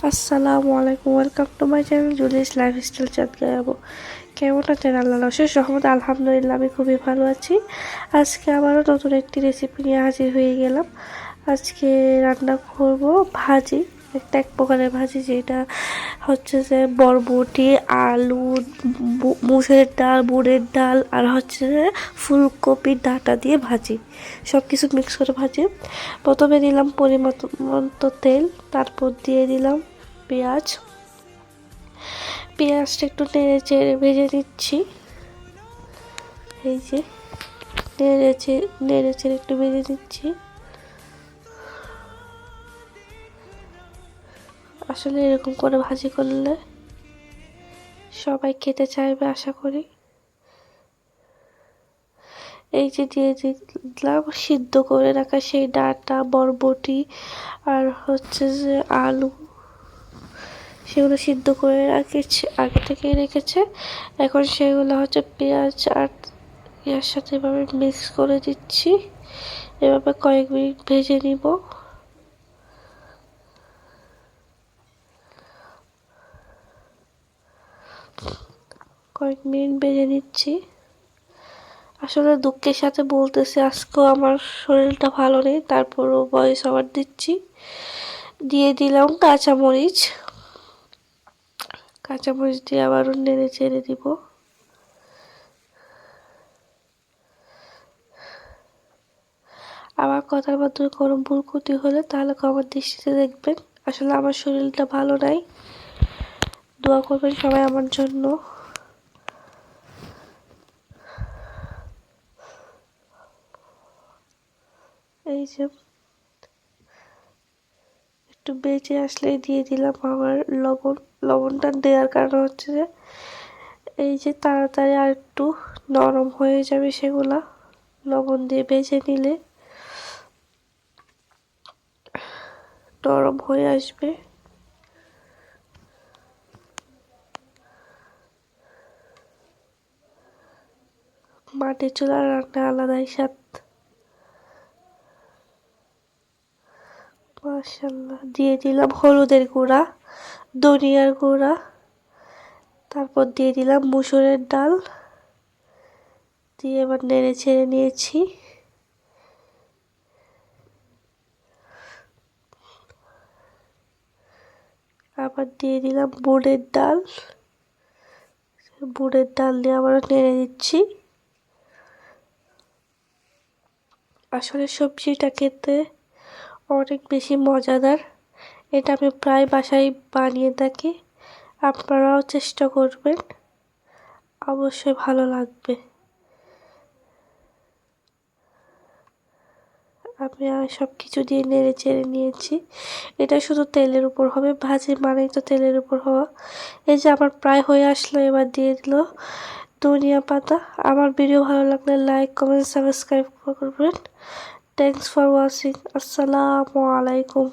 আসসালামু আলাইকুম, welcome to my channel Julie's lifestyle চাঁদ গায়াবো। কেমন আছেন? আল্লাহ অশেষ রহমত, আলহামদুলিল্লাহ আমি খুবই ভালো আছি। আজকে আবারও নতুন একটি রেসিপি নিয়ে হাজির হয়ে গেলাম। আজকে রান্না করব ভাজি, এক প্রকারের ভাজি, যেটা হচ্ছে যে বরবটি, আলু, মুসুরের ডাল, বুটের ডাল আর হচ্ছে যে ফুলকপির ডাঁটা দিয়ে ভাজি, সব কিছু মিক্স করে ভাজি। প্রথমে দিলাম পরিমাণ মতো তেল, তারপর দিয়ে দিলাম পেঁয়াজটা একটু নেড়ে চেড়ে ভেজে নিচ্ছি। এই যে নেড়ে চেড়ে একটু ভেজে নিচ্ছি। আসলে এরকম করে ভাজি করলে সবাই খেতে চাইবে আশা করি। এই যে দিয়ে দিলাম সিদ্ধ করে রাখা সেই ডাঁটা, বরবটি আর হচ্ছে যে আলু, সেগুলো সিদ্ধ করে রেখেছে, আগে থেকে রেখেছে। এখন সেগুলো হচ্ছে পেঁয়াজ আর এর সাথে এভাবে মিক্স করে দিচ্ছি। এভাবে কয়েক মিনিট ভেজে নিব। কয়েক মিনিট ভেজে নিচ্ছি। আসলে দুঃখের সাথে বলতেছি, আজকেও আমার শরীরটা ভালো নেই, তারপরও ভয়েস ওভার দিচ্ছি। দিয়ে দিলাম কাঁচামরিচ দিয়ে আবারও নেড়ে চেড়ে দিব। আমার কথার মাধ্যমে কোনো ভুল ক্ষতি হলে তাহলে ক্ষমার দৃষ্টিতে দেখবেন। আসলে আমার শরীরটা ভালো নাই, দোয়া করবেন সবাই আমার জন্য। এই যে একটু বেঁচে আসলেই দিয়ে দিলাম আমার লবণটা দেওয়ার কারণ হচ্ছে যে এই যে তাড়াতাড়ি আর একটু নরম হয়ে যাবে সেগুলা, লবণ দিয়ে ভেজে নিলে নরম হয়ে আসবে। মাটির চুলার রান্না আলাদাই স্বাদ। মাশাআল্লাহ। দিয়ে দিলাম হলুদের গুঁড়া, ধনিয়ার গুঁড়া, তারপর দিয়ে দিলাম মুসুরের ডাল, দিয়ে এবার নেড়ে ছেড়ে নিয়েছি। আবার দিয়ে দিলাম বুটের ডাল দিয়ে আবার নেড়ে দিচ্ছি। আসলে সবজিটা খেতে অনেক বেশি মজাদার। এটা আমি প্রায় বাসায় বানিয়ে থাকি, আপনারাও চেষ্টা করবেন, অবশ্যই ভালো লাগবে। আমি সব কিছু দিয়ে নেড়ে চেড়ে নিয়েছি। এটা শুধু তেলের উপর হবে, ভাজি মানেই তো তেলের উপর হওয়া। এই যে আমার প্রায় হয়ে আসলো, এবার দিয়ে দিল ধনিয়া পাতা। আমার ভিডিও ভালো লাগলে লাইক, কমেন্ট, সাবস্ক্রাইব করবেন। Thanks for watching. আসসালামু আলাইকুম।